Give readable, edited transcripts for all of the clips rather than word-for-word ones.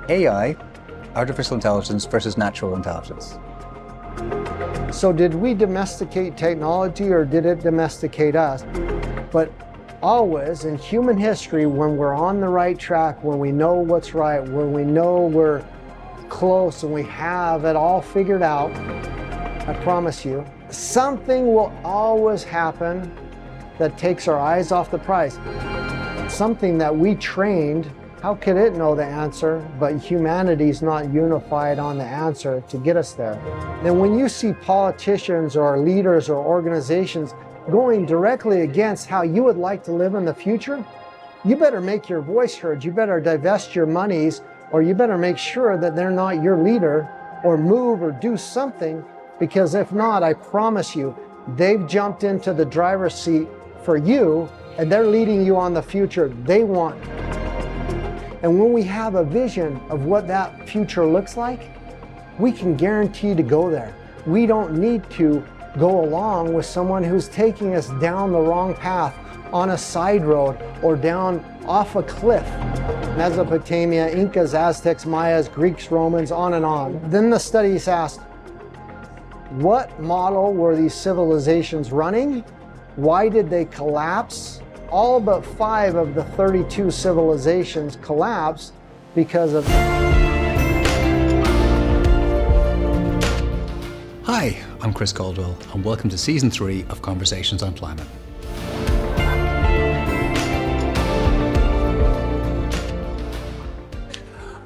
AI, artificial intelligence versus natural intelligence. So did we domesticate technology or did it domesticate us? But always in human history, when we're on the right track, when we know what's right, when we know we're close and we have it all figured out, I promise you, something will always happen that takes our eyes off the prize. Something that we trained, how could it know the answer, but humanity's not unified on the answer to get us there. Then when you see politicians or leaders or organizations going directly against how you would like to live in the future, you better make your voice heard. You better divest your monies, or you better make sure that they're not your leader, or move or do something, because if not, I promise you, they've jumped into the driver's seat for you, and they're leading you on the future they want. And when we have a vision of what that future looks like, we can guarantee to go there. We don't need to go along with someone who's taking us down the wrong path, on a side road, or down off a cliff. Mesopotamia, Incas, Aztecs, Mayas, Greeks, Romans, on and on. Then the studies asked, what model were these civilizations running? Why did they collapse? All but 5 of the 32 civilizations collapsed because of... Hi, I'm Chris Caldwell, and welcome to Season 3 of Conversations on Climate.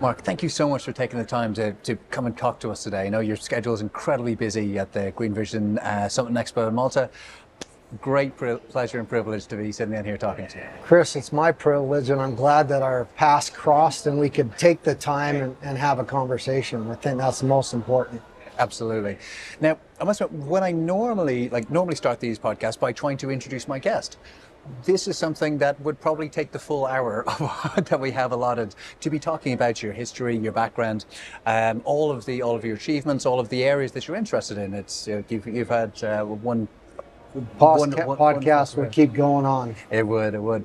Marc, thank you so much for taking the time to come and talk to us today. I know your schedule is incredibly busy at the Green Vision Summit Expo in Malta. Great pleasure and privilege to be sitting in here talking to you. Chris, it's my privilege, and I'm glad that our paths crossed and we could take the time and have a conversation. I think that's the most important. Absolutely. Now, I must admit, when I normally start these podcasts by trying to introduce my guest, this is something that would probably take the full hour that we have allotted to be talking about your history, your background, all of your achievements, all of the areas that you're interested in. It's you've had one podcast would keep going on. It would.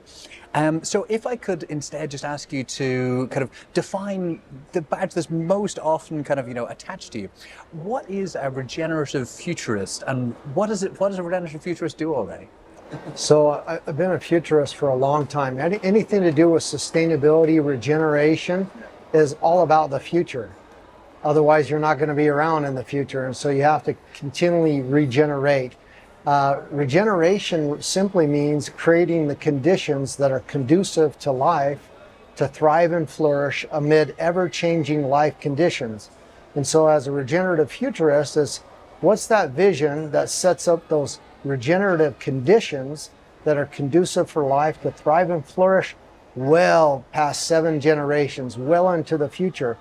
So if I could instead just ask you to kind of define the badge that's most often kind of, attached to you. What is a regenerative futurist, and what does a regenerative futurist do already? So I've been a futurist for a long time. Anything to do with sustainability, regeneration is all about the future. Otherwise, you're not going to be around in the future. And so you have to continually regenerate. Regeneration simply means creating the conditions that are conducive to life to thrive and flourish amid ever-changing life conditions. And so as a regenerative futurist, what's that vision that sets up those regenerative conditions that are conducive for life to thrive and flourish well past 7 generations, well into the future?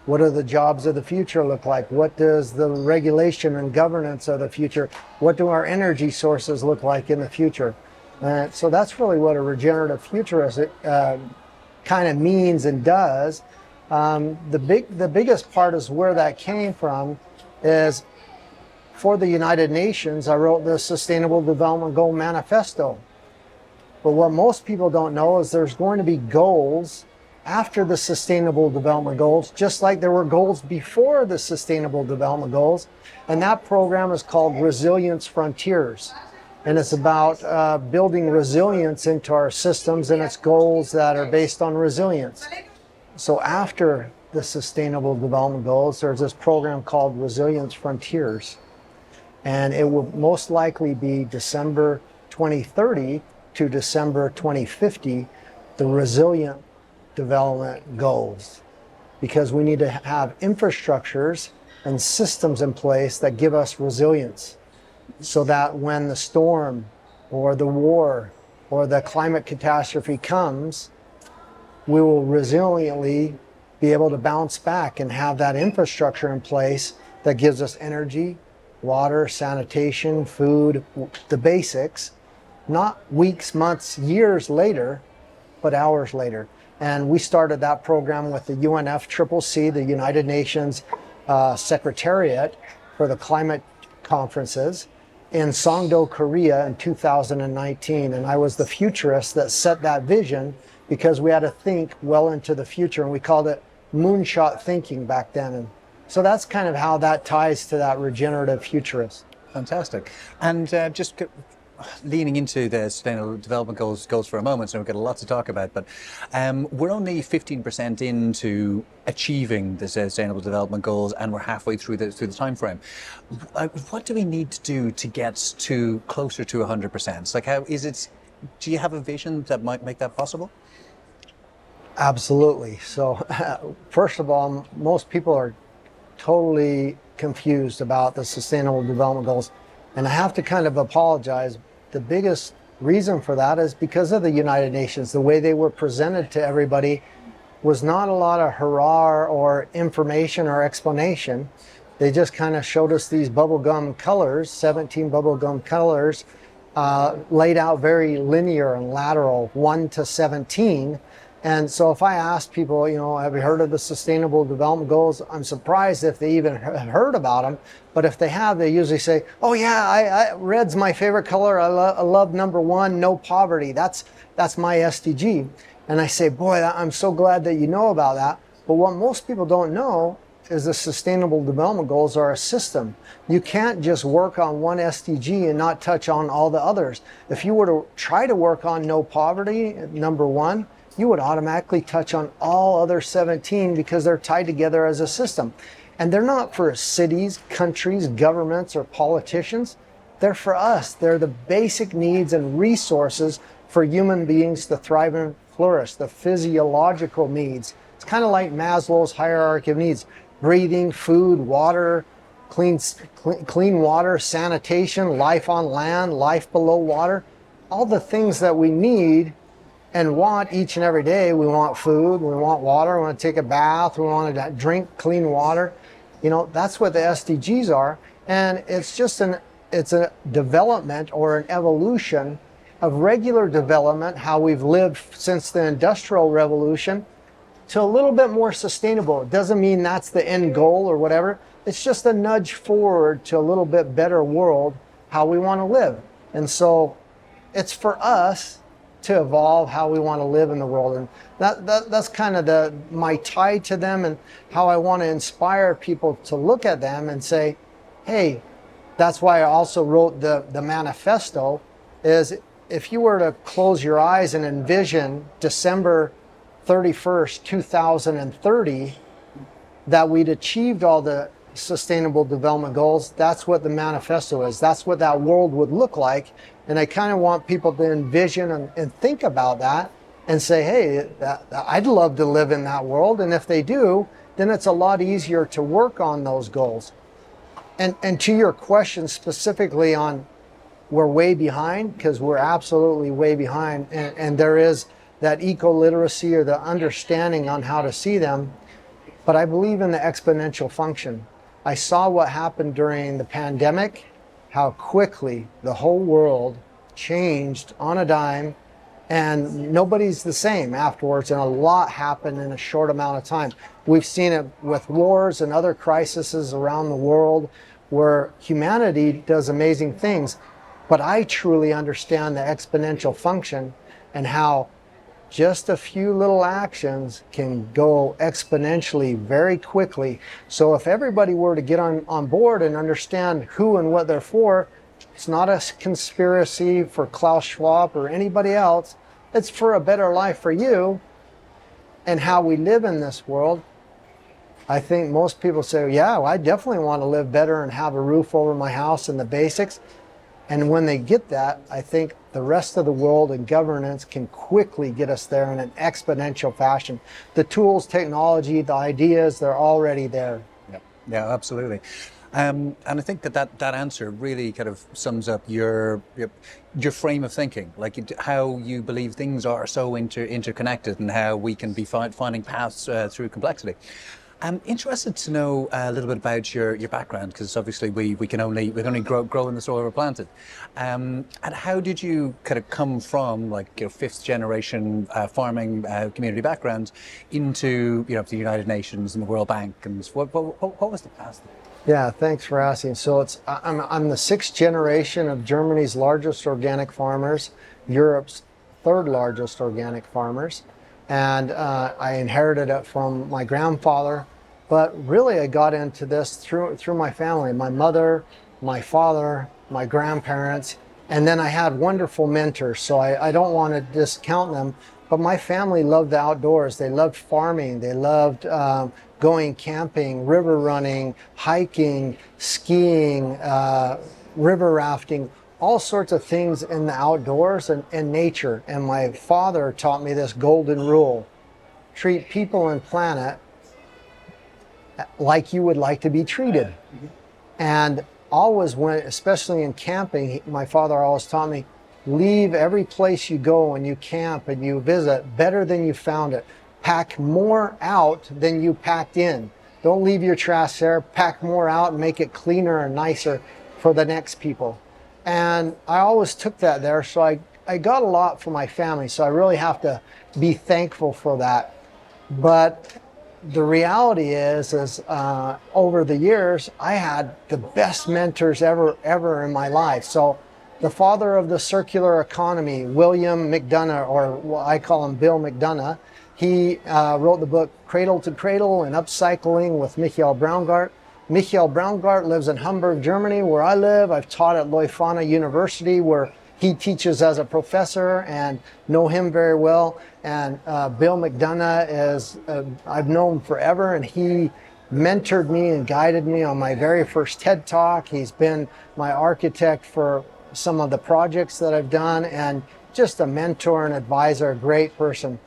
What do the jobs of the future look like? What does the regulation and governance of the future, what do our energy sources look like in the future? So that's really what a regenerative futurist kind of means and does. The biggest part is where that came from is for the United Nations, I wrote the Sustainable Development Goal Manifesto. But what most people don't know is there's going to be goals after the Sustainable Development Goals, just like there were goals before the Sustainable Development Goals. And that program is called Resilience Frontiers. And it's about building resilience into our systems, and it's goals that are based on resilience. So after the Sustainable Development Goals, there's this program called Resilience Frontiers. And it will most likely be December 2030 to December 2050, the resilient development goals, because we need to have infrastructures and systems in place that give us resilience, so that when the storm or the war or the climate catastrophe comes, we will resiliently be able to bounce back and have that infrastructure in place that gives us energy, water, sanitation, food, the basics, not weeks, months, years later, but hours later. And we started that program with the UNFCCC, the United Nations Secretariat for the Climate Conferences in Songdo, Korea in 2019. And I was the futurist that set that vision because we had to think well into the future, and we called it moonshot thinking back then. And so that's kind of how that ties to that regenerative futurist. Fantastic. And leaning into the Sustainable Development Goals for a moment, so we've got a lot to talk about, but we're only 15% into achieving the Sustainable Development Goals, and we're halfway through the time frame. What do we need to do to get to closer to 100%? Like, how is it? Do you have a vision that might make that possible? Absolutely. So, first of all, most people are totally confused about the Sustainable Development Goals, and I have to kind of apologize. The biggest reason for that is because of the United Nations. The way they were presented to everybody was not a lot of hurrah or information or explanation. They just kind of showed us these bubblegum colors, 17 bubblegum colors, laid out very linear and lateral, 1 to 17. And so if I ask people, have you heard of the Sustainable Development Goals? I'm surprised if they even heard about them. But if they have, they usually say, oh yeah, red's my favorite color. I love number 1, no poverty. That's my SDG. And I say, boy, I'm so glad that you know about that. But what most people don't know is the Sustainable Development Goals are a system. You can't just work on one SDG and not touch on all the others. If you were to try to work on no poverty, number 1, you would automatically touch on all other 17 because they're tied together as a system. And they're not for cities, countries, governments, or politicians. They're for us. They're the basic needs and resources for human beings to thrive and flourish, the physiological needs. It's kind of like Maslow's hierarchy of needs: breathing, food, water, clean water, sanitation, life on land, life below water, all the things that we need and want each and every day. We want food, we want water, we want to take a bath, we want to drink clean water. That's what the SDGs are. And it's just it's a development or an evolution of regular development, how we've lived since the Industrial Revolution, to a little bit more sustainable. It doesn't mean that's the end goal or whatever. It's just a nudge forward to a little bit better world, how we want to live. And so it's for us to evolve how we want to live in the world. And that's kind of my tie to them, and how I want to inspire people to look at them and say, hey, that's why I also wrote the manifesto, is if you were to close your eyes and envision December 31st, 2030, that we'd achieved all the Sustainable Development Goals, that's what the manifesto is. That's what that world would look like. And I kind of want people to envision and think about that and say, hey, I'd love to live in that world. And if they do, then it's a lot easier to work on those goals. And to your question specifically on we're way behind, because we're absolutely way behind. And there is that eco-literacy or the understanding on how to see them. But I believe in the exponential function. I saw what happened during the pandemic, how quickly the whole world changed on a dime, and nobody's the same afterwards, and a lot happened in a short amount of time. We've seen it with wars and other crises around the world where humanity does amazing things, but I truly understand the exponential function and how just a few little actions can go exponentially very quickly. So if everybody were to get on board and understand who and what they're for, it's not a conspiracy for Klaus Schwab or anybody else. It's for a better life for you and how we live in this world. I think most people say, yeah, well, I definitely want to live better and have a roof over my house and the basics. And when they get that, I think the rest of the world and governance can quickly get us there in an exponential fashion. The tools, technology, the ideas, they're already there. Yeah, absolutely. And I think that answer really kind of sums up your frame of thinking, like how you believe things are so interconnected and how we can be finding paths through complexity. I'm interested to know a little bit about your background, because obviously we can only grow in the soil we're planted. And how did you kind of come from fifth generation farming community background into the United Nations and the World Bank, and what was the path? Yeah, thanks for asking. So I'm the sixth generation of Germany's largest organic farmers, Europe's third largest organic farmers. and I inherited it from my grandfather. But really, I got into this through my family, my mother, my father, my grandparents, and then I had wonderful mentors. So I don't want to discount them, but my family loved the outdoors. They loved farming. They loved going camping, river running, hiking, skiing, river rafting, all sorts of things in the outdoors and nature. And my father taught me this golden rule: treat people and planet like you would like to be treated. And always, when, especially in camping, my father always taught me, leave every place you go and you camp and you visit better than you found it. Pack more out than you packed in. Don't leave your trash there. Pack more out and make it cleaner and nicer for the next people. And I always took that there, so I got a lot from my family, so I really have to be thankful for that. But the reality is over the years, I had the best mentors ever in my life. So the father of the circular economy, William McDonough, or what I call him Bill McDonough, he wrote the book Cradle to Cradle and Upcycling with Michael Braungart. Michael Braungart lives in Hamburg, Germany, where I live. I've taught at Leuphana University, where he teaches as a professor, and know him very well. And Bill McDonough is, I've known him forever, and he mentored me and guided me on my very first TED Talk. He's been my architect for some of the projects that I've done, and just a mentor and advisor, a great person.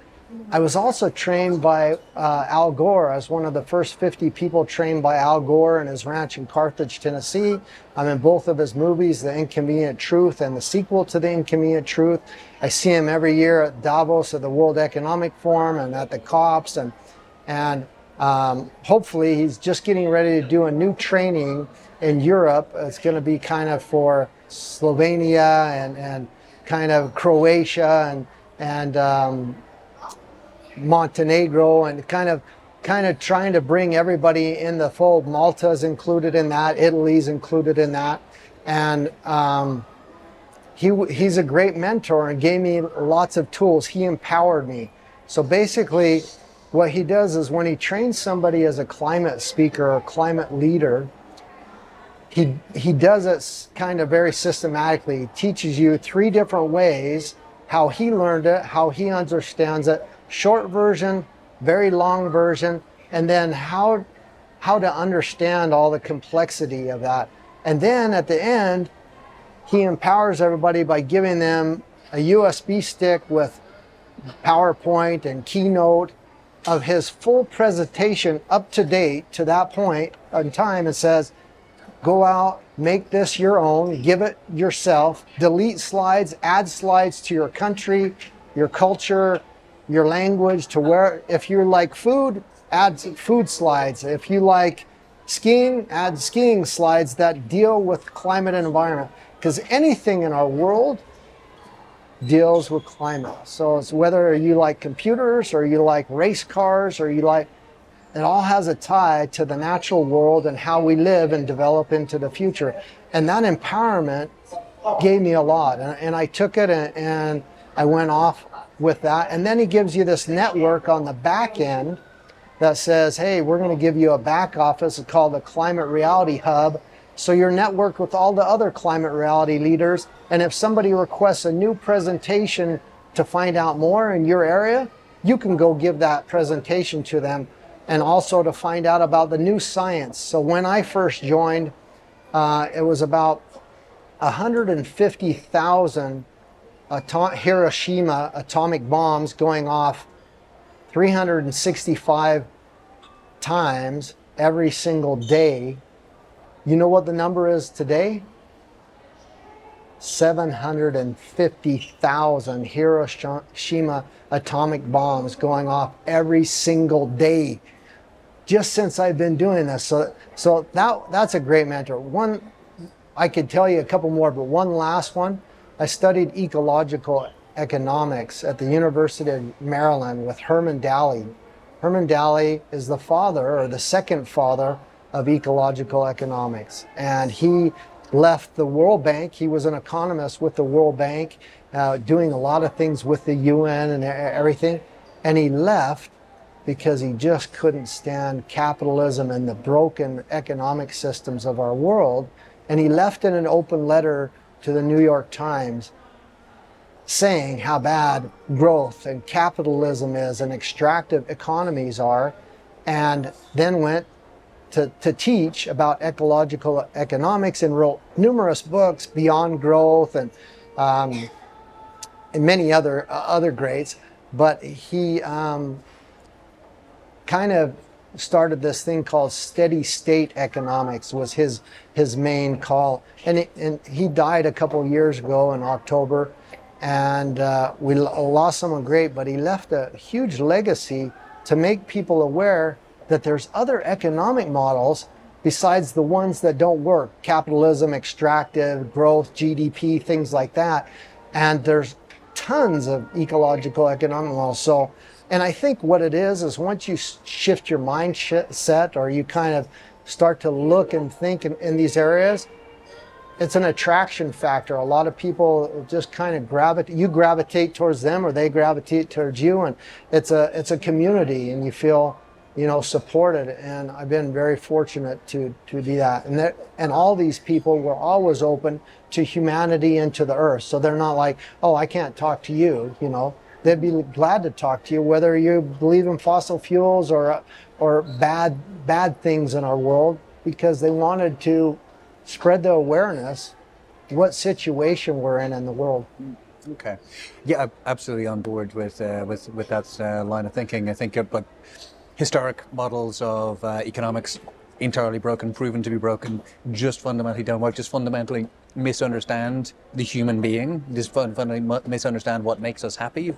I was also trained by Al Gore. I was one of the first 50 people trained by Al Gore in his ranch in Carthage, Tennessee. I'm in both of his movies, The Inconvenient Truth and the sequel to The Inconvenient Truth. I see him every year at Davos at the World Economic Forum and at the COPs. And hopefully he's just getting ready to do a new training in Europe. It's going to be kind of for Slovenia and kind of Croatia and Montenegro, and kind of trying to bring everybody in the fold. Malta's included in that, Italy's included in that, and he's a great mentor and gave me lots of tools. He empowered me. So basically, what he does is when he trains somebody as a climate speaker or climate leader, he does it kind of very systematically. He teaches you 3 different ways how he learned it, how he understands it. Short version, very long version, and then how to understand all the complexity of that. And then at the end, he empowers everybody by giving them a USB stick with PowerPoint and Keynote of his full presentation up to date to that point in time, and says, go out, make this your own, give it yourself, delete slides, add slides to your country, your culture, your language, to where, if you like food, add food slides. If you like skiing, add skiing slides that deal with climate and environment. Because anything in our world deals with climate. So it's whether you like computers or you like race cars or you like, it all has a tie to the natural world and how we live and develop into the future. And that empowerment gave me a lot. And I took it and I went off with that. And then he gives you this network on the back end that says, hey, we're going to give you a back office called the Climate Reality Hub. So you're networked with all the other climate reality leaders. And if somebody requests a new presentation to find out more in your area, you can go give that presentation to them, and also to find out about the new science. So when I first joined, it was about 150,000 Hiroshima atomic bombs going off 365 times every single day. You know what the number is today? 750,000 Hiroshima atomic bombs going off every single day, just since I've been doing this. So that's a great mentor. One, I could tell you a couple more, but one last one. I studied ecological economics at the University of Maryland with Herman Daly. Herman Daly is the father, or the second father, of ecological economics. And he left the World Bank. He was an economist with the World Bank, doing a lot of things with the UN and everything. And he left because he just couldn't stand capitalism and the broken economic systems of our world. And he left in an open letter to the New York Times saying how bad growth and capitalism is and extractive economies are, and then went to teach about ecological economics and wrote numerous books, Beyond Growth and many other greats. But he kind of started this thing called steady state economics, was his main call. And he died a couple years ago in October, and we lost someone great, but he left a huge legacy to make people aware that there's other economic models besides the ones that don't work: capitalism, extractive, growth, GDP, things like that. And there's tons of ecological economic models. So, and I think what it is once you shift your mindset, or you kind of start to look and think in these areas, it's an attraction factor. A lot of people just kind of gravitate towards them, or they gravitate towards you, and it's a community, and you feel, supported. And I've been very fortunate to be that. And all these people were always open to humanity and to the earth. So they're not like, oh, I can't talk to you, They'd be glad to talk to you, whether you believe in fossil fuels or bad things in our world, because they wanted to spread the awareness what situation we're in the world. Okay, yeah, I'm absolutely on board with that line of thinking. I think, but historic models of economics entirely broken, proven to be broken, just fundamentally don't work. Just fundamentally misunderstand the human being. Just fundamentally misunderstand what makes us happy.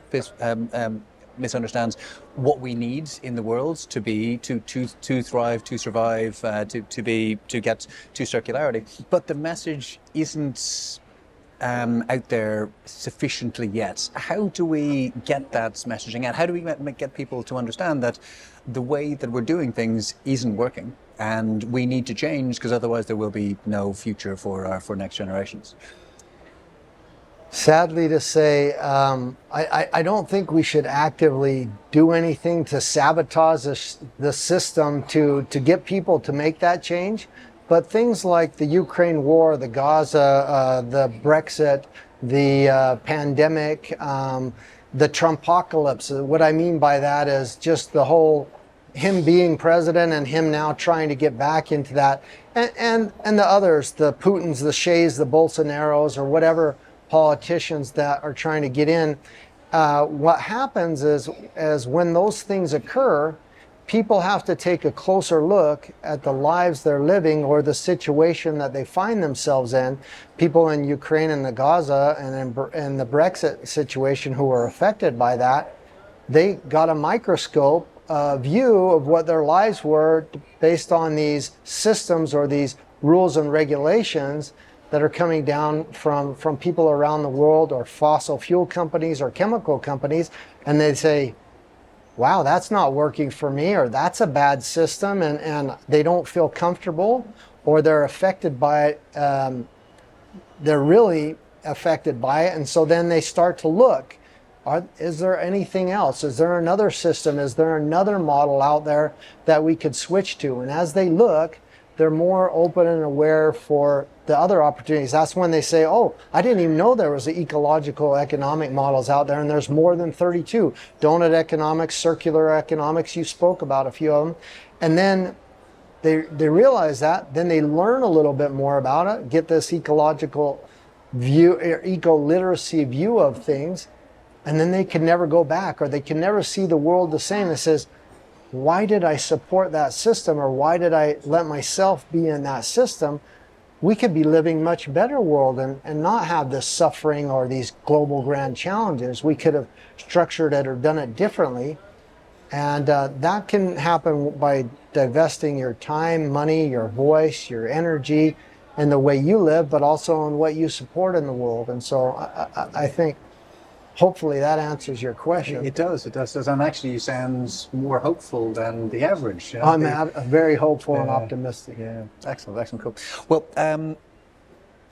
Misunderstands what we need in the world to thrive, to survive, to get to circularity. But the message isn't out there sufficiently yet. How do we get that messaging out? How do we get people to understand that the way that we're doing things isn't working, and we need to change, because otherwise there will be no future for next generations? Sadly to say, I don't think we should actively do anything to sabotage the system to get people to make that change. But things like the Ukraine war, the Gaza, the Brexit, the pandemic, the Trumpocalypse. What I mean by that is just the whole him being president and him now trying to get back into that, and the others, the Putins, the Shays, the Bolsonaros, or whatever politicians that are trying to get in. What happens is when those things occur, people have to take a closer look at the lives they're living, or the situation that they find themselves in. People in Ukraine and the Gaza and the Brexit situation who were affected by that, they got a microscope view of what their lives were based on these systems or these rules and regulations that are coming down from people around the world, or fossil fuel companies or chemical companies, and they say, wow, that's not working for me, or that's a bad system, and they don't feel comfortable, or they're affected by it. They're really affected by it, and so then they start to look, is there anything else? Is there another system? Is there another model out there that we could switch to? And as they look, they're more open and aware for the other opportunities. That's when they say, oh, I didn't even know there was ecological economic models out there, and there's more than 32. Donut economics, circular economics, you spoke about a few of them. And then they realize that, then they learn a little bit more about it, get this ecological view, eco-literacy view of things, and then they can never go back, or they can never see the world the same. It says, why did I support that system, or why did I let myself be in that system? We could be living much better world and not have this suffering or these global grand challenges. We could have structured it or done it differently. And that can happen by divesting your time, money, your voice, your energy, and the way you live, but also in what you support in the world. And so I think hopefully that answers your question. It does. And actually you sound more hopeful than the average. You know? I'm very hopeful and optimistic. Yeah, excellent, cool. Well,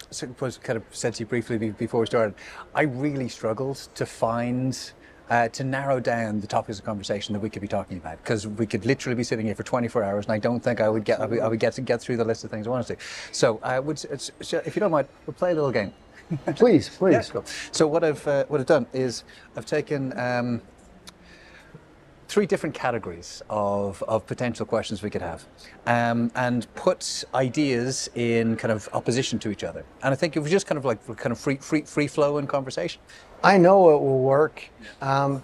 so I kind of said to you briefly before we started, I really struggled to find to narrow down the topics of conversation that we could be talking about, because we could literally be sitting here for 24 hours, and I don't think I would get to get through the list of things I want to do. So I would, if you don't mind, we'll play a little game. Please. Yeah, cool. So what I've done is I've taken 3 different categories of potential questions we could have, and put ideas in kind of opposition to each other. And I think it was just kind of free flow in conversation. I know it will work.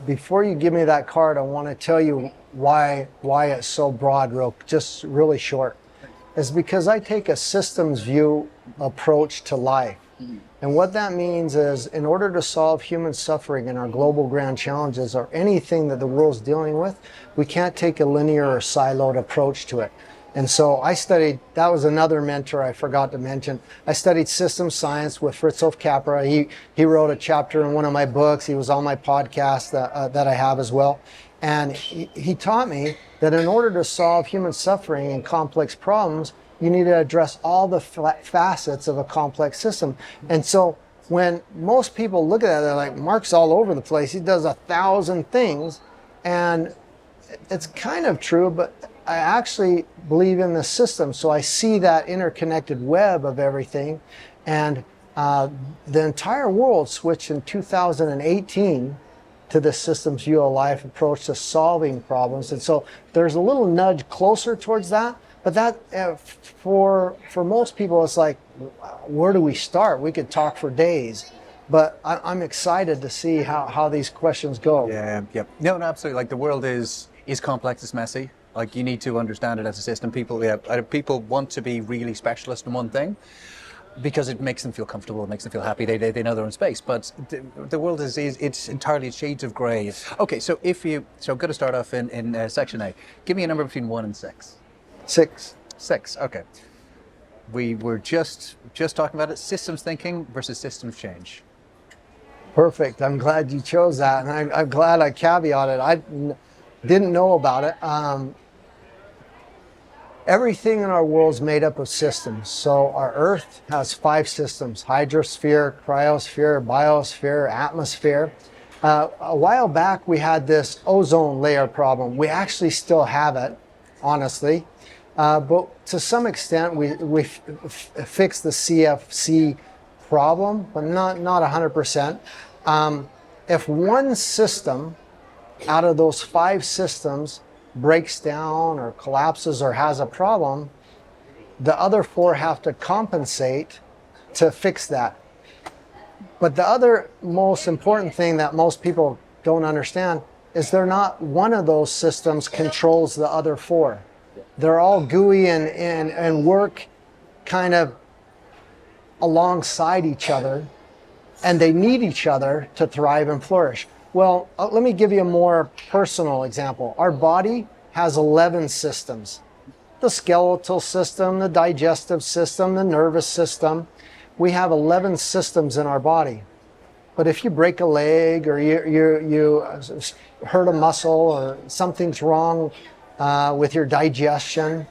Before you give me that card, I want to tell you why it's so broad, just really short. It's because I take a systems view approach to life. And what that means is, in order to solve human suffering and our global grand challenges, or anything that the world's dealing with, we can't take a linear or siloed approach to it. And so I studied, that was another mentor I forgot to mention. I studied systems science with Fritjof Capra. He wrote a chapter in one of my books. He was on my podcast that I have as well. And he taught me that in order to solve human suffering and complex problems, you need to address all the facets of a complex system. And so when most people look at that, they're like, Marc's all over the place. He does 1,000 things. And it's kind of true, but I actually believe in the system. So I see that interconnected web of everything. And the entire world switched in 2018 to the systems view of life approach to solving problems. And so there's a little nudge closer towards that. But that, for most people, it's like, where do we start? We could talk for days. But I'm excited to see how these questions go. Yeah. No, absolutely. Like, the world is complex, it's messy. Like, you need to understand it as a system. People want to be really specialist in one thing, because it makes them feel comfortable, it makes them feel happy, they know their own space. But the world it's entirely shades of grey. Okay, so I'm going to start off in section A. Give me a number between 1 and 6. 6. 6, okay. We were just talking about it, systems thinking versus systems change. Perfect. I'm glad you chose that, and I'm glad I caveated. I didn't know about it. Everything in our world is made up of systems. So our Earth has 5 systems: hydrosphere, cryosphere, biosphere, atmosphere. A while back, we had this ozone layer problem. We actually still have it, honestly. But to some extent, we fixed the CFC problem, but not 100%. If one system out of those 5 systems breaks down or collapses or has a problem, the other 4 have to compensate to fix that. But the other most important thing that most people don't understand is not one of those systems controls the other 4. They're all gooey and work kind of alongside each other, and they need each other to thrive and flourish. Well, let me give you a more personal example. Our body has 11 systems: the skeletal system, the digestive system, the nervous system. We have 11 systems in our body. But if you break a leg, or you hurt a muscle, or something's wrong with your digestion,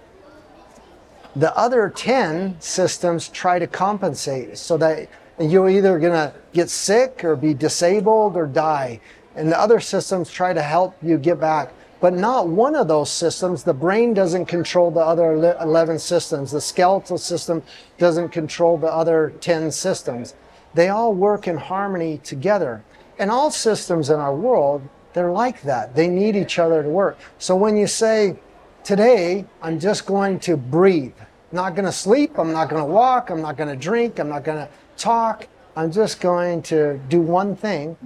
the other 10 systems try to compensate, so that you're either going to get sick or be disabled or die. And the other systems try to help you get back. But not one of those systems, the brain doesn't control the other 11 systems. The skeletal system doesn't control the other 10 systems. They all work in harmony together. And all systems in our world, they're like that. They need each other to work. So when you say, today, I'm just going to breathe. I'm not going to sleep. I'm not going to walk. I'm not going to drink. I'm not going to talk. I'm just going to do one thing.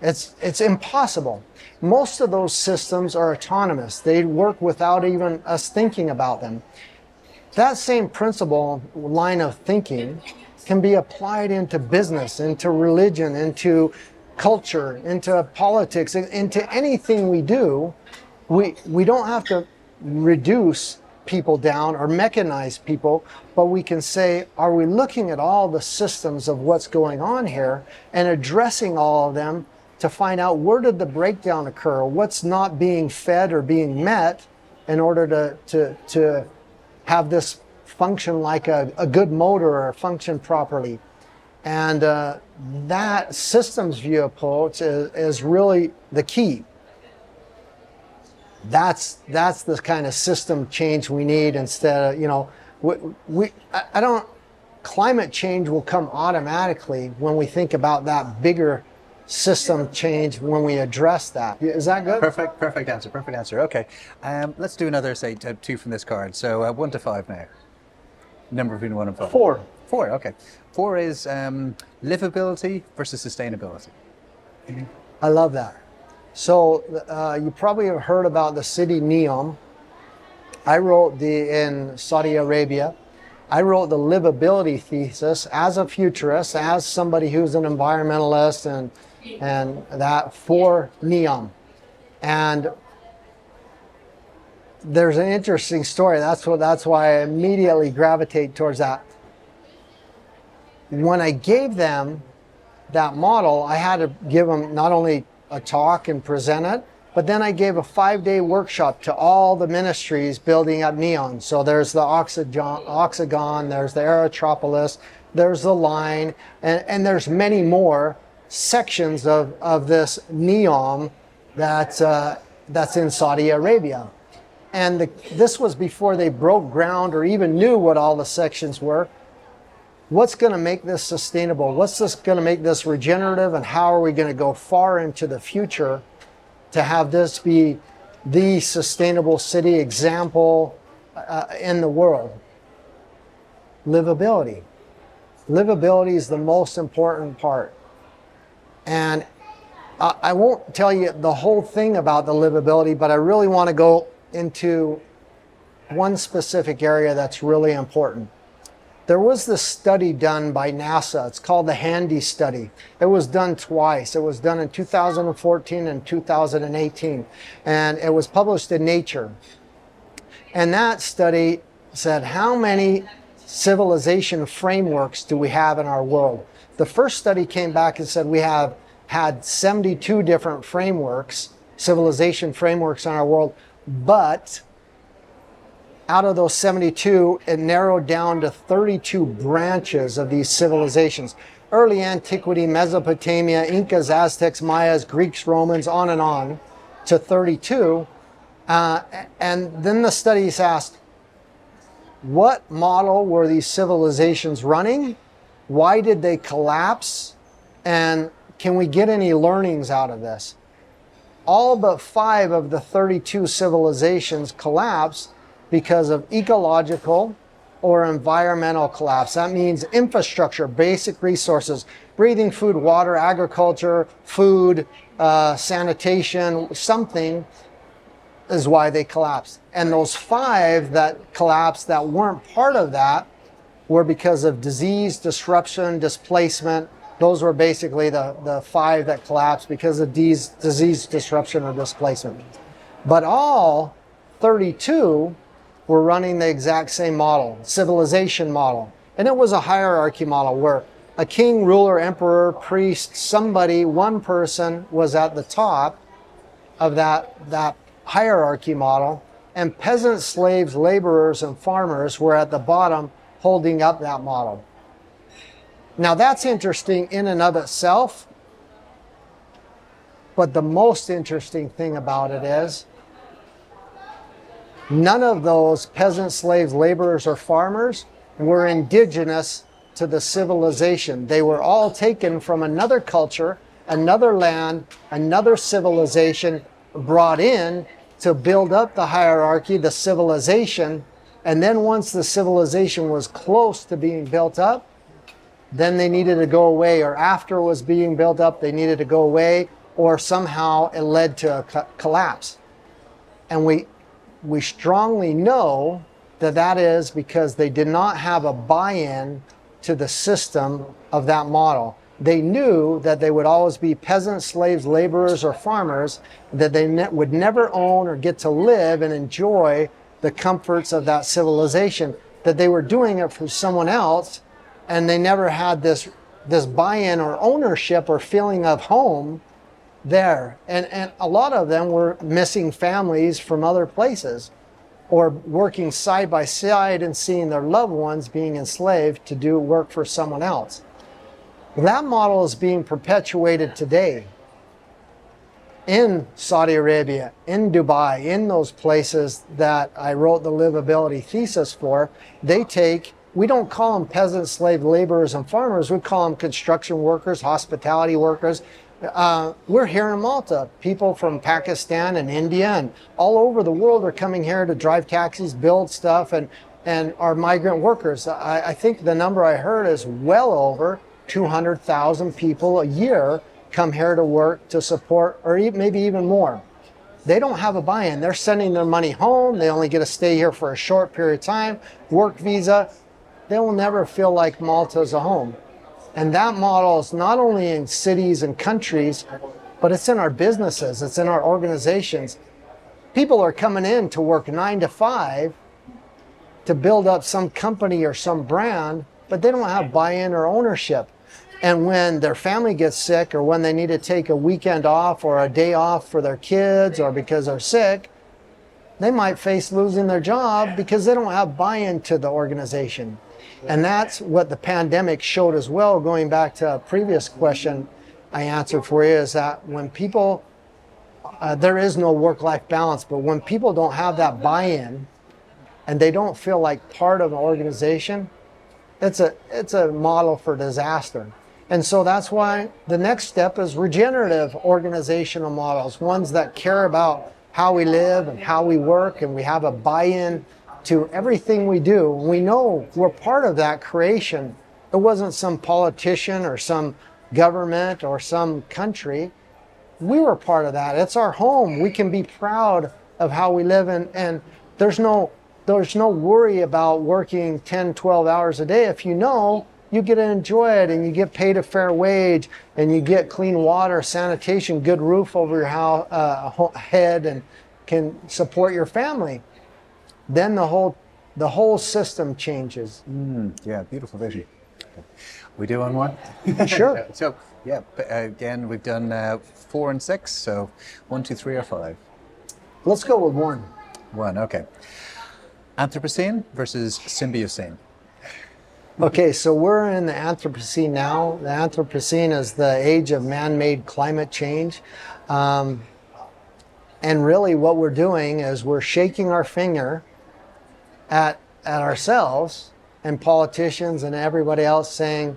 It's impossible. Most of those systems are autonomous. They work without even us thinking about them. That same principle, line of thinking, can be applied into business, into religion, into culture, into politics, into anything we do. We don't have to reduce people down or mechanize people, but we can say, are we looking at all the systems of what's going on here and addressing all of them to find out where did the breakdown occur, what's not being fed or being met in order to have this function like a good motor or function properly. And that systems view approach is really the key. That's the kind of system change we need instead of, you know, I don't, climate change will come automatically when we think about that bigger system change when we address that. Is that good? Perfect answer. Okay, let's do another, say, two from this card. So 1 to 5 now. Number between 1 and 5. 4. 4, okay. 4 is livability versus sustainability. I love that. So you probably have heard about the city Neom. I wrote in Saudi Arabia. I wrote the livability thesis as a futurist, as somebody who's an environmentalist, and that for Neom. And there's an interesting story. That's why I immediately gravitate towards that. When I gave them that model, I had to give them not only a talk and present it, but then I gave a 5-day workshop to all the ministries building up Neon. So there's the Oxagon, there's the Aerotropolis, there's the Line, and there's many more sections of this Neon that's in Saudi Arabia. And this was before they broke ground or even knew what all the sections were. What's going to make this sustainable? What's going to make this regenerative? And how are we going to go far into the future to have this be the sustainable city example in the world? Livability. Livability is the most important part. And I won't tell you the whole thing about the livability, but I really want to go into one specific area that's really important. There was this study done by NASA. It's called the Handy Study. It was done twice. It was done in 2014 and 2018. And it was published in Nature. And that study said, how many civilization frameworks do we have in our world? The first study came back and said we have had 72 different frameworks, civilization frameworks in our world, but out of those 72, it narrowed down to 32 branches of these civilizations. Early antiquity, Mesopotamia, Incas, Aztecs, Mayas, Greeks, Romans, on, to 32. And then the studies asked, what model were these civilizations running? Why did they collapse? And can we get any learnings out of this? All but 5 of the 32 civilizations collapsed because of ecological or environmental collapse. That means infrastructure, basic resources, breathing, food, water, agriculture, food, sanitation, something is why they collapsed. And those 5 that collapsed that weren't part of that were because of disease, disruption, displacement. Those were basically the 5 that collapsed because of disease, disruption, or displacement. But all 32 were running the exact same model, civilization model. And it was a hierarchy model where a king, ruler, emperor, priest, somebody, one person was at the top of that hierarchy model, and peasants, slaves, laborers, and farmers were at the bottom holding up that model. Now that's interesting in and of itself, but the most interesting thing about it is none of those peasants, slaves, laborers, or farmers were indigenous to the civilization. They were all taken from another culture, another land, another civilization, brought in to build up the hierarchy, the civilization. And then once the civilization was close to being built up, then they needed to go away, or after it was being built up, they needed to go away, or somehow it led to a collapse. And we strongly know that is because they did not have a buy-in to the system of that model. They knew that they would always be peasants, slaves, laborers, or farmers, that they would never own or get to live and enjoy the comforts of that civilization, that they were doing it for someone else, and they never had this buy-in or ownership or feeling of home there. And a lot of them were missing families from other places, or working side by side and seeing their loved ones being enslaved to do work for someone else. That model is being perpetuated today in Saudi Arabia, in Dubai, in those places that I wrote the livability thesis for. We don't call them peasants, slave laborers, and farmers. We call them construction workers, hospitality workers. We're here in Malta. People from Pakistan and India and all over the world are coming here to drive taxis, build stuff, and are migrant workers. I think the number I heard is well over 200,000 people a year come here to work to support, or maybe even more. They don't have a buy-in. They're sending their money home. They only get to stay here for a short period of time, work visa. They will never feel like Malta is a home. And that model is not only in cities and countries, but it's in our businesses, it's in our organizations. People are coming in to work 9 to 5 to build up some company or some brand, but they don't have buy-in or ownership. And when their family gets sick, or when they need to take a weekend off or a day off for their kids, or because they're sick, they might face losing their job because they don't have buy-in to the organization. And that's what the pandemic showed as well, going back to a previous question I answered for you, is that when people, there is no work-life balance, but when people don't have that buy-in and they don't feel like part of an organization, it's a model for disaster. And so that's why the next step is regenerative organizational models, ones that care about how we live and how we work, and we have a buy-in to everything we do. We know we're part of that creation. It wasn't some politician or some government or some country. We were part of that. It's our home. We can be proud of how we live, and there's no worry about working 10, 12 hours a day. If you know, you get to enjoy it, and you get paid a fair wage, and you get clean water, sanitation, good roof over your head, and can support your family. Then the whole system changes. Yeah, beautiful vision. We do on one? Sure. So, yeah, again, we've done 4 and 6, so 1, 2, 3, or 5? Let's go with 1. 1, okay. Anthropocene versus Symbiocene. Okay, so we're in the Anthropocene now. The Anthropocene is the age of man-made climate change. And really what we're doing is we're shaking our finger at ourselves and politicians and everybody else, saying,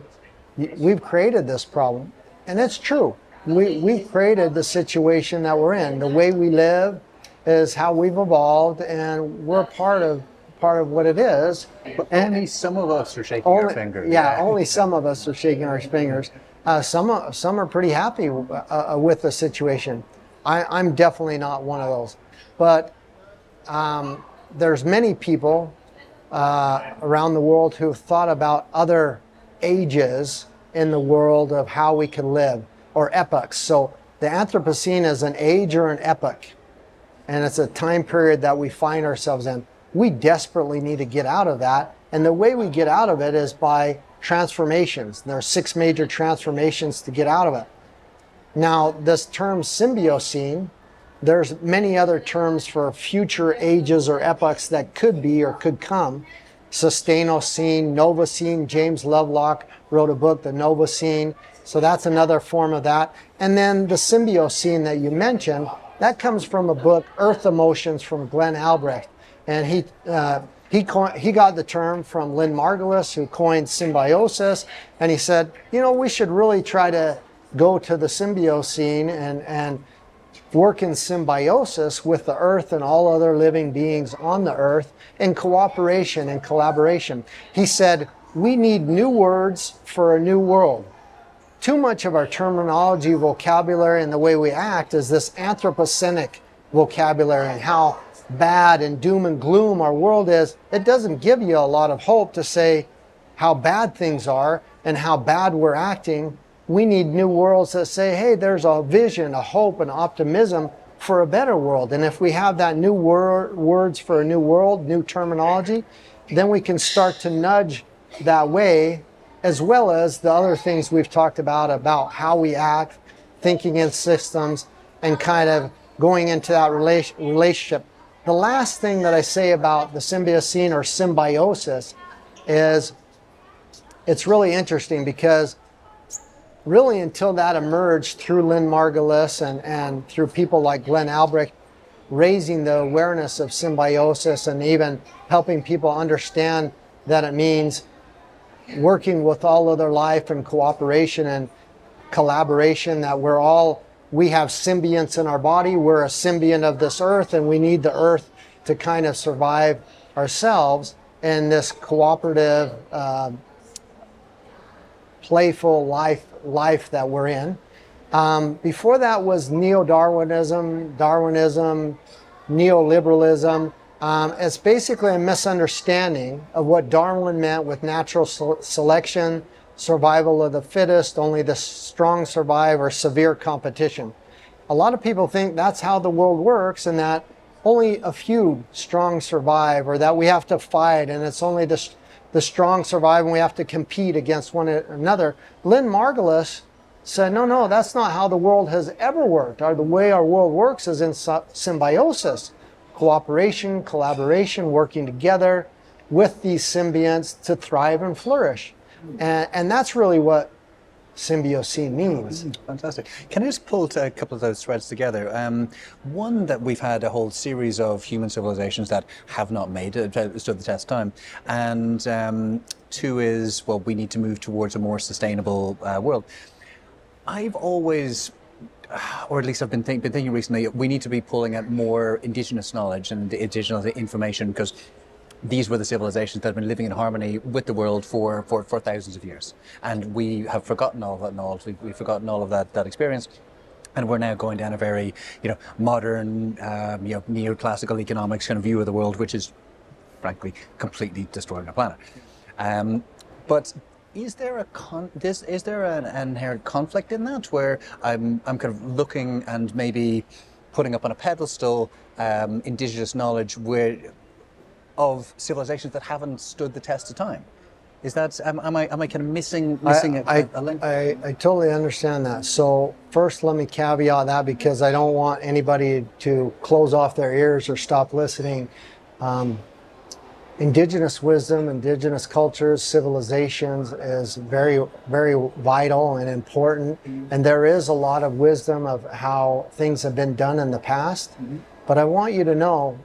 we've created this problem. And it's true. We've created the situation that we're in. The way we live is how we've evolved, and we're part of what it is. But only some of us are shaking our fingers. Yeah, only some of us are shaking our fingers. Some are pretty happy with the situation. I'm definitely not one of those. But there's many people around the world who've thought about other ages in the world of how we can live, or epochs. So the Anthropocene is an age or an epoch, and it's a time period that we find ourselves in. We desperately need to get out of that, and the way we get out of it is by transformations. There are 6 major transformations to get out of it. Now, this term Symbiocene, there's many other terms for future ages or epochs that could be or could come. Sustainocene, Novacene. James Lovelock wrote a book, The Novacene. So that's another form of that. And then the Symbiocene that you mentioned, that comes from a book, Earth Emotions, from Glenn Albrecht. And he got the term from Lynn Margulis, who coined symbiosis. And he said, we should really try to go to the Symbiocene and work in symbiosis with the earth and all other living beings on the earth in cooperation and collaboration. He said, we need new words for a new world. Too much of our terminology, vocabulary, and the way we act is this anthropocenic vocabulary, and how bad and doom and gloom our world is. It doesn't give you a lot of hope to say how bad things are and how bad we're acting. We need new worlds that say, hey, there's a vision, a hope, and optimism for a better world. And if we have that new words for a new world, new terminology, then we can start to nudge that way, as well as the other things we've talked about how we act, thinking in systems, and kind of going into that relationship. The last thing that I say about the Symbiocene or symbiosis is it's really interesting, because really until that emerged through Lynn Margulis and through people like Glenn Albrecht, raising the awareness of symbiosis and even helping people understand that it means working with all other life and cooperation and collaboration, that we have symbionts in our body. We're a symbiont of this earth, and we need the earth to kind of survive ourselves in this cooperative, playful life that we're in. Before that was neo-Darwinism, Darwinism, neoliberalism. It's basically a misunderstanding of what Darwin meant with natural selection, survival of the fittest, only the strong survive, or severe competition. A lot of people think that's how the world works, and that only a few strong survive, or that we have to fight, and it's only the strong survive and we have to compete against one another. Lynn Margulis said, no, that's not how the world has ever worked. The way our world works is in symbiosis, cooperation, collaboration, working together with these symbionts to thrive and flourish. And that's really what symbiosis means. Fantastic. Can I just pull a couple of those threads together? One, that we've had a whole series of human civilizations that have not made it, stood the test of time. And two is, well, we need to move towards a more sustainable world. I've always, or at least I've been thinking recently, we need to be pulling at more indigenous knowledge and indigenous information, because these were the civilizations that have been living in harmony with the world for thousands of years. And we have forgotten all that knowledge, we've forgotten all of that experience. And we're now going down a very, modern, neoclassical economics kind of view of the world, which is, frankly, completely destroying our planet. But is there an inherent conflict in that, where I'm kind of looking and maybe putting up on a pedestal indigenous knowledge of civilizations that haven't stood the test of time? Is that, am I kind of missing a link? I totally understand that. So first, let me caveat that, because I don't want anybody to close off their ears or stop listening. Indigenous wisdom, indigenous cultures, civilizations is very, very vital and important. And there is a lot of wisdom of how things have been done in the past. But I want you to know,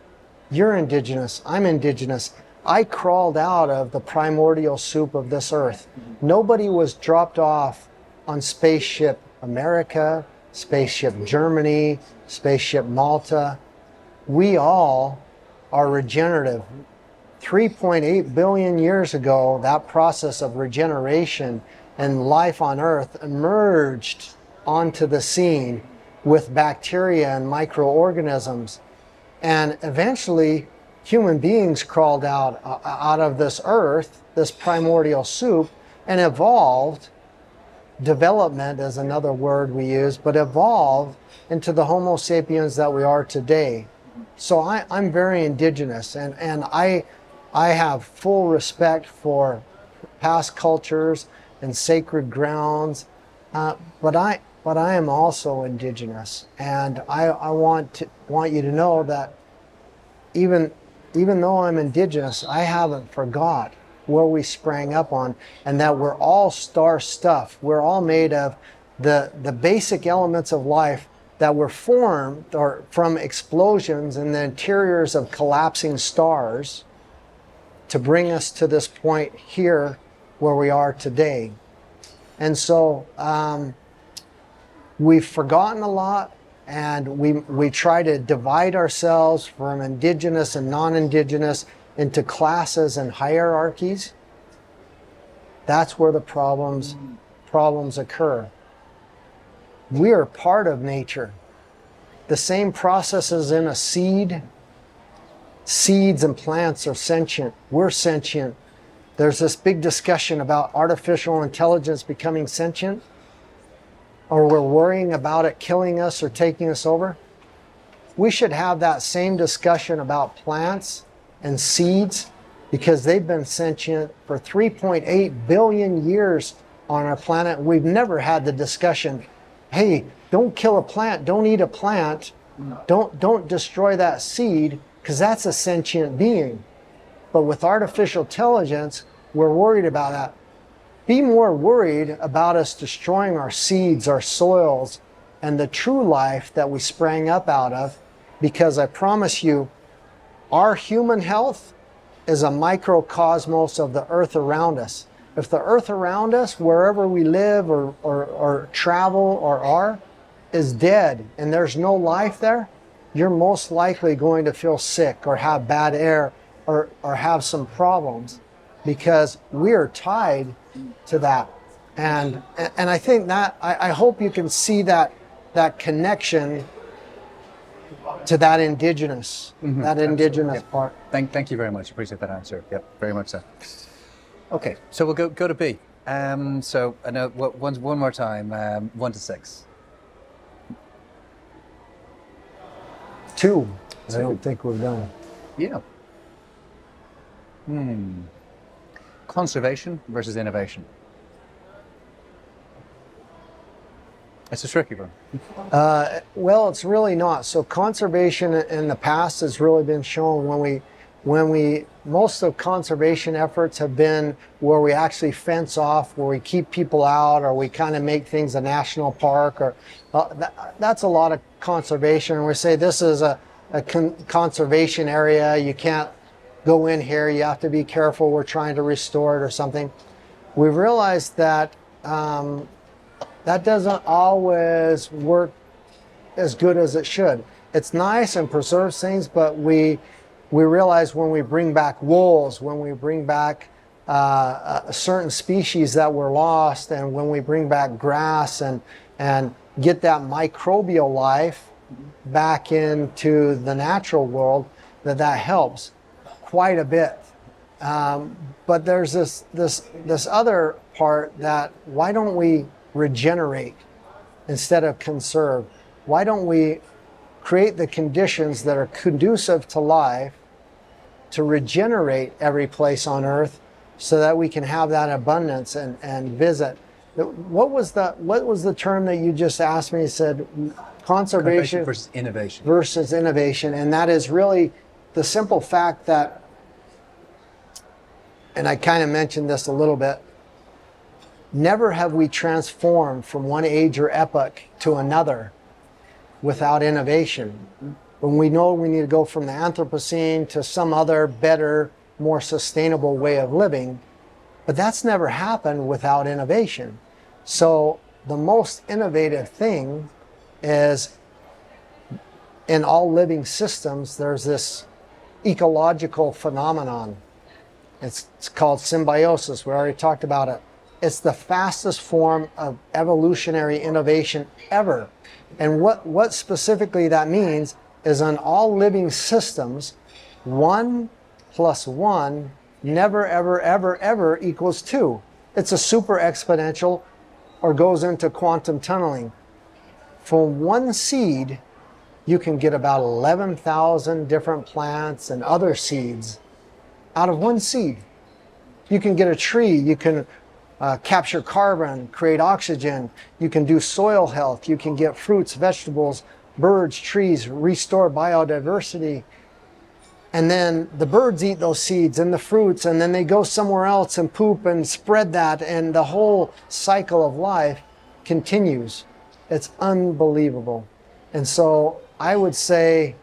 you're indigenous, I'm indigenous. I crawled out of the primordial soup of this earth. Nobody was dropped off on spaceship America, spaceship Germany, spaceship Malta. We all are regenerative. 3.8 billion years ago, that process of regeneration and life on Earth emerged onto the scene with bacteria and microorganisms. And eventually, human beings crawled out of this earth, this primordial soup, and evolved. Development is another word we use, but evolved into the Homo sapiens that we are today. So I'm very indigenous, and I have full respect for past cultures and sacred grounds, but I am also indigenous, and I want you to know that even though I'm indigenous, I haven't forgot where we sprang up on, and that we're all star stuff. We're all made of the basic elements of life that were formed from explosions in the interiors of collapsing stars to bring us to this point here where we are today. And so we've forgotten a lot, and we try to divide ourselves from indigenous and non-indigenous into classes and hierarchies. That's where the problems occur. We are part of nature. The same processes in a seed. Seeds and plants are sentient. We're sentient. There's this big discussion about artificial intelligence becoming sentient, or we're worrying about it killing us or taking us over. We should have that same discussion about plants and seeds, because they've been sentient for 3.8 billion years on our planet. We've never had the discussion, hey, don't kill a plant, don't eat a plant, don't destroy that seed, because that's a sentient being. But with artificial intelligence, we're worried about that. be more worried about us destroying our seeds, our soils, and the true life that we sprang up out of, because I promise you, our human health is a microcosmos of the earth around us. If the earth around us, wherever we live or travel or are, is dead and there's no life there, you're most likely going to feel sick or have bad air or have some problems, because we are tied to that. And I think that, I hope you can see that connection to that indigenous, part. Thank you very much. Appreciate that answer. Yep, very much so. Okay, so we'll go to B. So I know one more time. 1 to 6. 2. I don't think we're done. Yeah. Conservation versus innovation. It's a tricky one. Well, it's really not. So conservation in the past has really been shown when we most of conservation efforts have been where we actually fence off, where we keep people out, or we kind of make things a national park, or that's a lot of conservation. We say this is a conservation area. You can't go in here. You have to be careful. We're trying to restore it or something. We realized that that doesn't always work as good as it should. It's nice and preserves things, but we realize when we bring back wolves, when we bring back certain species that were lost, and when we bring back grass and get that microbial life back into the natural world, that helps quite a bit. But there's this other part that, why don't we regenerate instead of conserve? Why don't we create the conditions that are conducive to life to regenerate every place on earth, so that we can have that abundance and visit? What was the term that you just asked me? You said conservation versus innovation. Versus innovation, and that is really the simple fact that, and I kind of mentioned this a little bit, never have we transformed from one age or epoch to another without innovation. When we know we need to go from the Anthropocene to some other better, more sustainable way of living, but that's never happened without innovation. So the most innovative thing is, in all living systems, there's this ecological phenomenon. It's called symbiosis. We already talked about it. It's the fastest form of evolutionary innovation ever. And what specifically that means is, on all living systems, 1 + 1 never, ever, ever, ever equals 2. It's a super exponential, or goes into quantum tunneling. From one seed, you can get about 11,000 different plants and other seeds out of one seed. You can get a tree, you can capture carbon, create oxygen, you can do soil health, you can get fruits, vegetables, birds, trees, restore biodiversity. And then the birds eat those seeds and the fruits, and then they go somewhere else and poop and spread that, and the whole cycle of life continues. It's unbelievable. And so I would say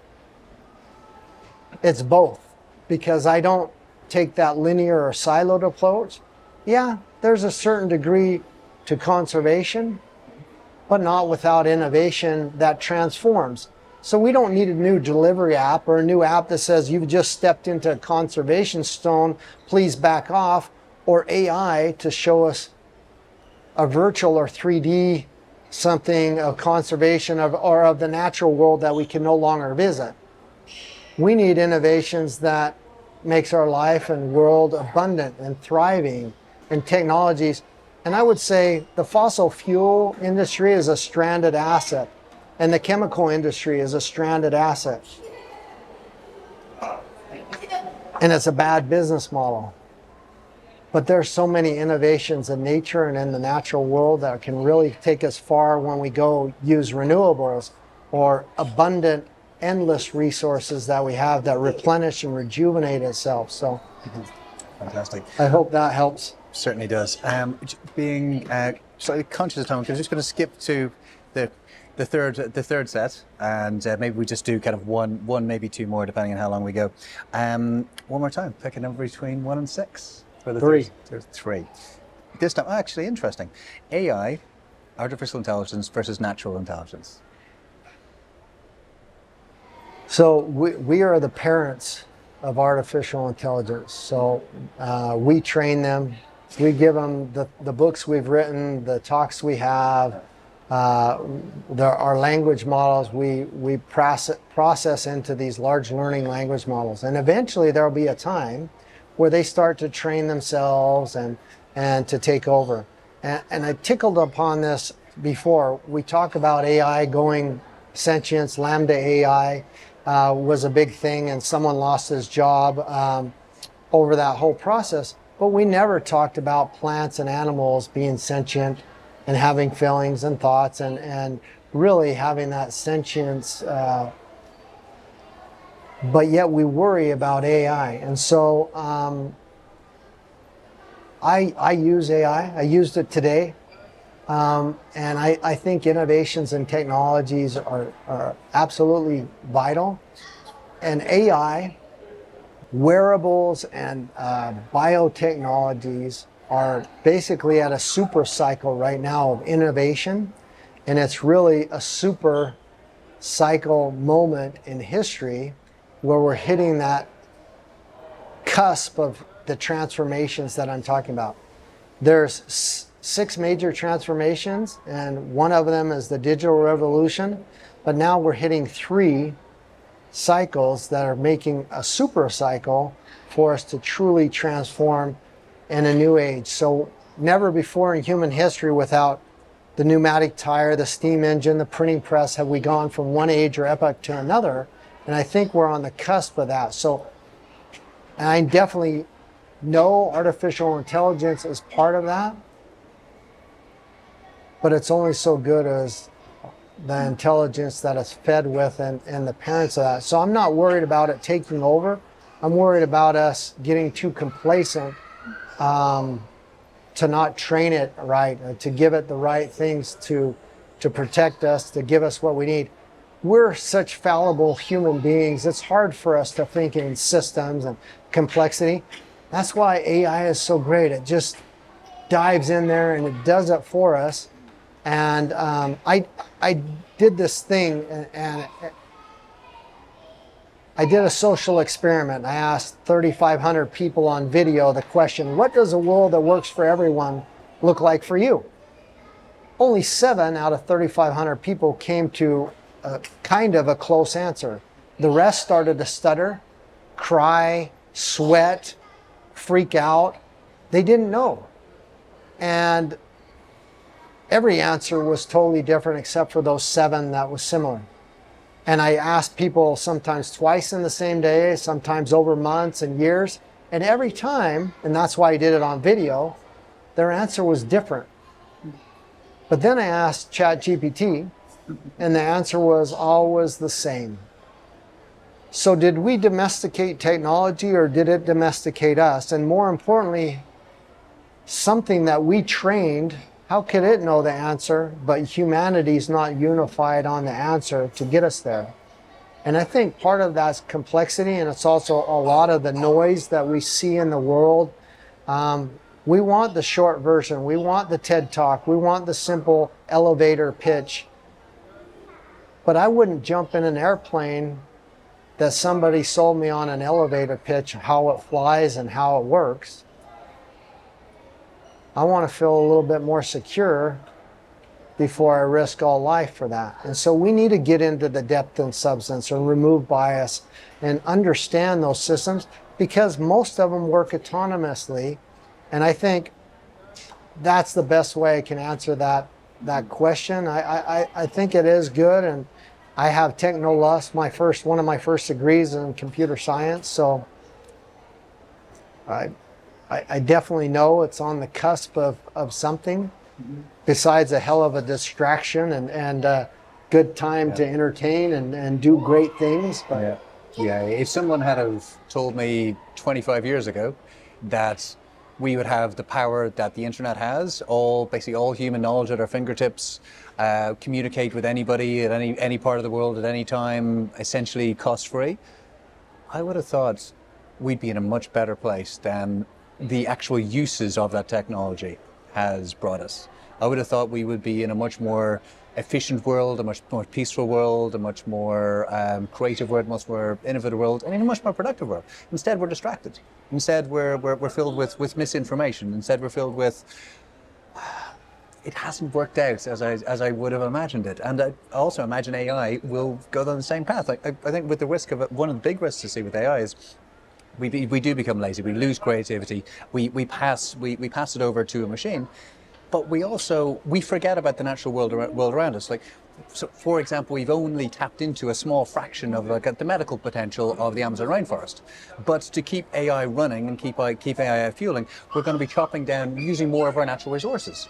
it's both, because I don't take that linear or siloed approach. Yeah, there's a certain degree to conservation, but not without innovation that transforms. So we don't need a new delivery app or a new app that says you've just stepped into a conservation zone, please back off, or AI to show us a virtual or 3D something of conservation or of the natural world that we can no longer visit. We need innovations that makes our life and world abundant and thriving, and technologies. And I would say the fossil fuel industry is a stranded asset, and the chemical industry is a stranded asset. And it's a bad business model. But there's so many innovations in nature and in the natural world that can really take us far when we go use renewables or abundant, endless resources that we have that replenish and rejuvenate itself. So Fantastic. I hope that helps. Certainly does. Being slightly conscious of time, I'm just going to skip to the third set, and maybe we just do kind of one, maybe two more, depending on how long we go. One more time, pick a number between 1 and 6 for the 3. There's 3. This time, actually, interesting. AI, artificial intelligence versus natural intelligence. So we are the parents of artificial intelligence. So we train them. We give them the books we've written, the talks we have, our language models. We process into these large learning language models. And eventually there'll be a time where they start to train themselves and to take over. And I tickled upon this before. We talk about AI going sentience, Lambda AI was a big thing, and someone lost his job over that whole process. But we never talked about plants and animals being sentient and having feelings and thoughts and really having that sentience. But yet we worry about AI. And so I use AI. I used it today. And I think innovations and technologies are absolutely vital. And AI, wearables, and biotechnologies are basically at a super cycle right now of innovation. And it's really a super cycle moment in history where we're hitting that cusp of the transformations that I'm talking about. There's 6 major transformations, and one of them is the digital revolution. But now we're hitting 3 cycles that are making a super cycle for us to truly transform in a new age. So never before in human history, without the pneumatic tire, the steam engine, the printing press, have we gone from one age or epoch to another. And I think we're on the cusp of that. So, and I definitely know artificial intelligence is part of that. But it's only so good as the intelligence that it's fed with and the parents of that. So I'm not worried about it taking over. I'm worried about us getting too complacent to not train it right, to give it the right things to protect us, to give us what we need. We're such fallible human beings. It's hard for us to think in systems and complexity. That's why AI is so great. It just dives in there and it does it for us. And I did this thing, and I did a social experiment. I asked 3,500 people on video the question, what does a world that works for everyone look like for you? Only 7 out of 3,500 people came to kind of a close answer. The rest started to stutter, cry, sweat, freak out. They didn't know. And every answer was totally different except for those 7 that was similar. And I asked people sometimes twice in the same day, sometimes over months and years. And every time, and that's why I did it on video, their answer was different. But then I asked ChatGPT, and the answer was always the same. So did we domesticate technology, or did it domesticate us? And more importantly, something that we trained, how could it know the answer, but humanity's not unified on the answer to get us there? And I think part of that's complexity, and it's also a lot of the noise that we see in the world. We want the short version. We want the TED Talk. We want the simple elevator pitch. But I wouldn't jump in an airplane that somebody sold me on an elevator pitch, how it flies and how it works. I want to feel a little bit more secure before I risk all life for that. And so we need to get into the depth and substance and remove bias and understand those systems, because most of them work autonomously. And I think that's the best way I can answer that question. I think it is good, and I have technolust. One of my first degrees in computer science, so I definitely know it's on the cusp of something besides a hell of a distraction and a good time to entertain and do great things. But yeah, if someone had have told me 25 years ago that we would have the power that the internet has, basically all human knowledge at our fingertips, communicate with anybody at any part of the world at any time, essentially cost-free, I would have thought we'd be in a much better place than the actual uses of that technology has brought us. I would have thought we would be in a much more efficient world, a much more peaceful world, a much more creative world, much more innovative world, and in a much more productive world. Instead, we're distracted. Instead, we're filled with misinformation. Instead, we're filled with it hasn't worked out as I would have imagined it. And I also imagine AI will go down the same path. I think with the risk of it, one of the big risks to see with AI is we do become lazy. We lose creativity. We pass it over to a machine. But we forget about the natural world around us. Like, so for example, we've only tapped into a small fraction of the medical potential of the Amazon rainforest. But to keep AI running and keep AI fueling, we're going to be chopping down, using more of our natural resources.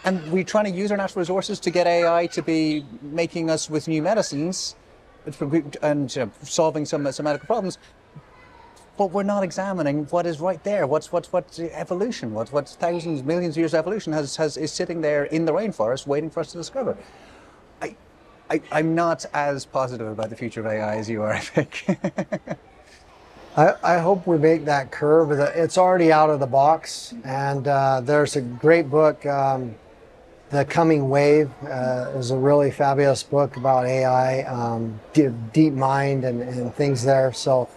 And we're trying to use our natural resources to get AI to be making us with new medicines and solving some medical problems. But we're not examining what is right there. What's evolution? What's thousands, millions of years of evolution is sitting there in the rainforest waiting for us to discover. I'm not as positive about the future of AI as you are, I think. I hope we make that curve. It's already out of the box, and there's a great book, The Coming Wave is a really fabulous book about AI, deep mind and things there. So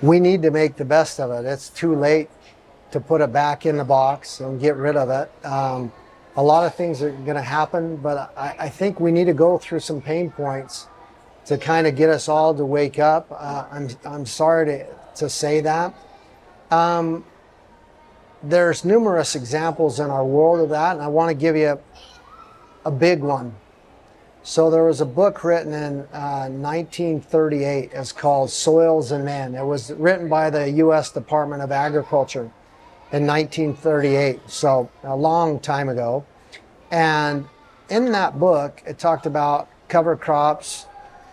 we need to make the best of it. It's too late to put it back in the box and get rid of it. A lot of things are going to happen, but I think we need to go through some pain points to kind of get us all to wake up. I'm sorry to say that. There's numerous examples in our world of that, and I want to give you a big one. So there was a book written in 1938. It's called Soils and Men. It was written by the U.S. Department of Agriculture in 1938, so a long time ago. And in that book, it talked about cover crops,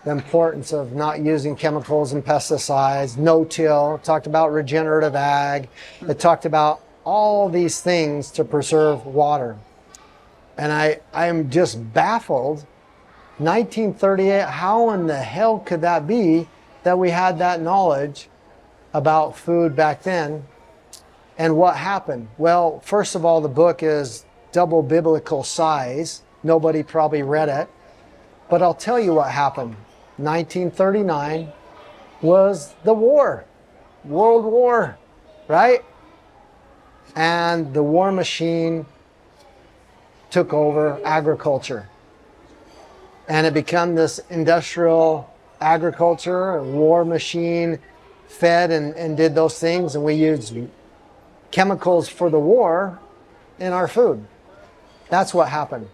the importance of not using chemicals and pesticides, no-till. It talked about regenerative ag. It talked about all these things to preserve water. And I am just baffled. 1938, how in the hell could that be that we had that knowledge about food back then? And what happened? Well, first of all, the book is double biblical size. Nobody probably read it. But I'll tell you what happened. 1939 was the war, World War, right? And the war machine took over agriculture. And it became this industrial agriculture, a war machine fed and did those things. And we used chemicals for the war in our food. That's what happened.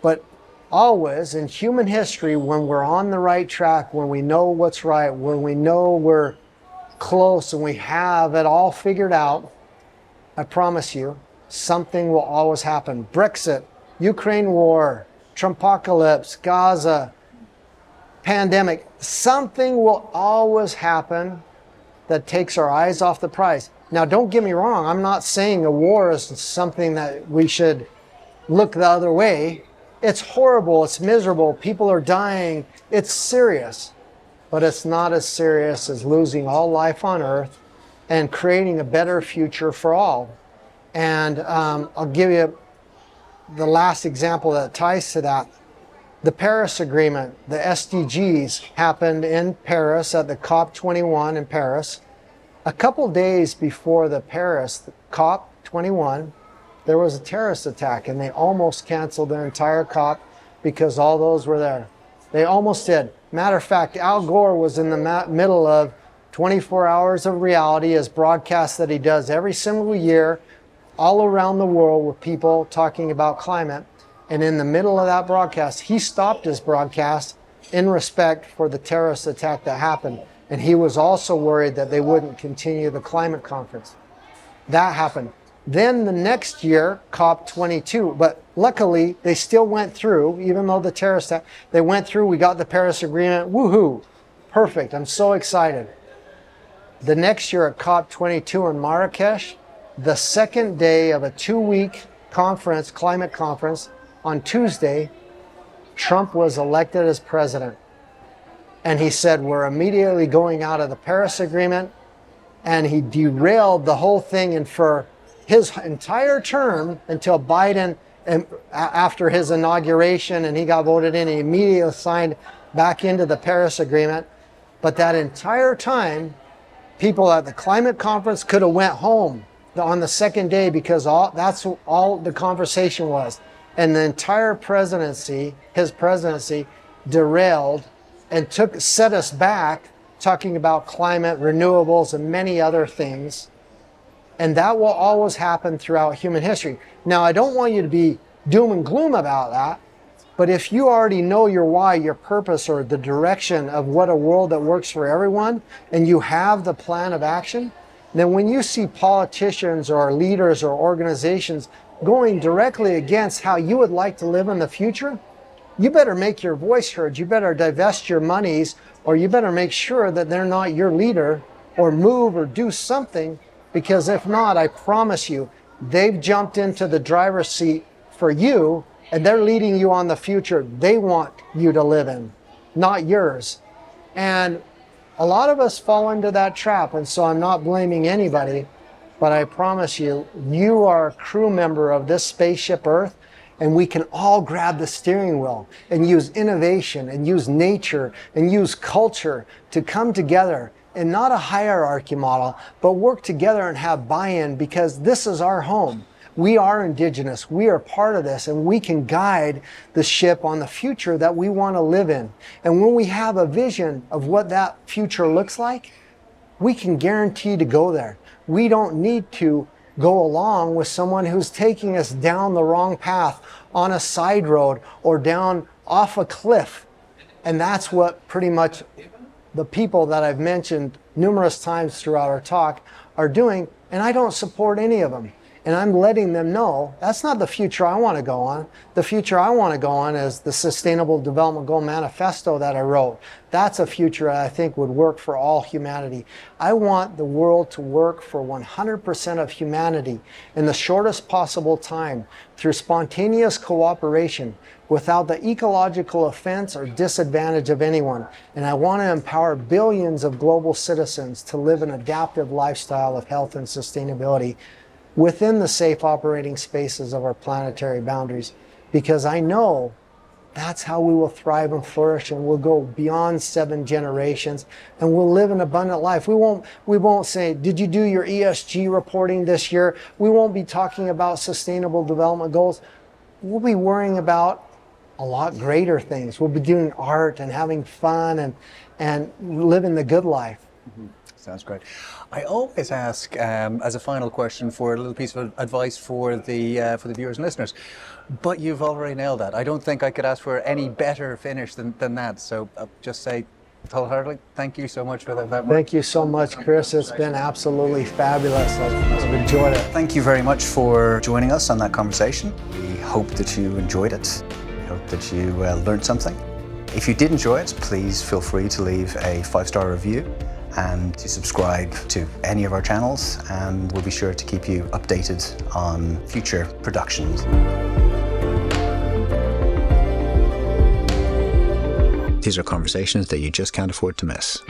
But always in human history, when we're on the right track, when we know what's right, when we know we're close and we have it all figured out, I promise you, something will always happen. Brexit, Ukraine war, Trumpocalypse, Gaza, pandemic, something will always happen that takes our eyes off the prize. Now, don't get me wrong. I'm not saying a war is something that we should look the other way. It's horrible. It's miserable. People are dying. It's serious. But it's not as serious as losing all life on Earth and creating a better future for all. And I'll give you the last example that ties to that. The Paris Agreement, the SDGs, happened in Paris at the COP21 in Paris. A couple days before the Paris COP21, there was a terrorist attack, and they almost canceled their entire COP because all those were there. They almost did. Matter of fact, Al Gore was in the middle of 24 Hours of Reality, his broadcast that he does every single year all around the world with people talking about climate. And in the middle of that broadcast, he stopped his broadcast in respect for the terrorist attack that happened. And he was also worried that they wouldn't continue the climate conference. That happened. Then the next year, COP22, but luckily they still went through, even though the terrorist attack, they went through, we got the Paris Agreement, woohoo, perfect, I'm so excited. The next year at COP22 in Marrakesh, the second day of a 2-week conference, climate conference, on Tuesday, Trump was elected as president. And he said, we're immediately going out of the Paris Agreement. And he derailed the whole thing. And for his entire term until Biden, and after his inauguration and he got voted in, he immediately signed back into the Paris Agreement. But that entire time, people at the climate conference could have went home on the second day because that's all the conversation was. And the entire presidency, his presidency, derailed and set us back talking about climate, renewables, and many other things. And that will always happen throughout human history. Now, I don't want you to be doom and gloom about that, but if you already know your why, your purpose, or the direction of what a world that works for everyone, and you have the plan of action, then when you see politicians or leaders or organizations going directly against how you would like to live in the future, you better make your voice heard. You better divest your monies, or you better make sure that they're not your leader, or move or do something, because if not, I promise you, they've jumped into the driver's seat for you, and they're leading you on the future they want you to live in, not yours. And a lot of us fall into that trap, and so I'm not blaming anybody, but I promise you, you are a crew member of this spaceship Earth, and we can all grab the steering wheel and use innovation and use nature and use culture to come together, and not a hierarchy model, but work together and have buy-in, because this is our home. We are indigenous, we are part of this, and we can guide the ship on the future that we want to live in. And when we have a vision of what that future looks like, we can guarantee to go there. We don't need to go along with someone who's taking us down the wrong path, on a side road, or down off a cliff. And that's what pretty much the people that I've mentioned numerous times throughout our talk are doing, and I don't support any of them. And I'm letting them know that's not the future I want to go on. The future I want to go on is the Sustainable Development Goal Manifesto that I wrote. That's a future I think would work for all humanity. I want the world to work for 100% of humanity in the shortest possible time, through spontaneous cooperation, without the ecological offense or disadvantage of anyone. And I want to empower billions of global citizens to live an adaptive lifestyle of health and sustainability within the safe operating spaces of our planetary boundaries, because I know that's how we will thrive and flourish, and we'll go beyond 7 generations, and we'll live an abundant life. We won't say, did you do your ESG reporting this year? We won't be talking about sustainable development goals. We'll be worrying about a lot greater things. We'll be doing art and having fun and living the good life. Mm-hmm. Sounds great. I always ask, as a final question, for a little piece of advice for the viewers and listeners, but you've already nailed that. I don't think I could ask for any better finish than that. So I'll just say, wholeheartedly, thank you so much for that. Thank you so much, Chris. It's been absolutely fabulous. I've enjoyed it. Thank you very much for joining us on that conversation. We hope that you enjoyed it. We hope that you learned something. If you did enjoy it, please feel free to leave a 5-star review and to subscribe to any of our channels, and we'll be sure to keep you updated on future productions. These are conversations that you just can't afford to miss.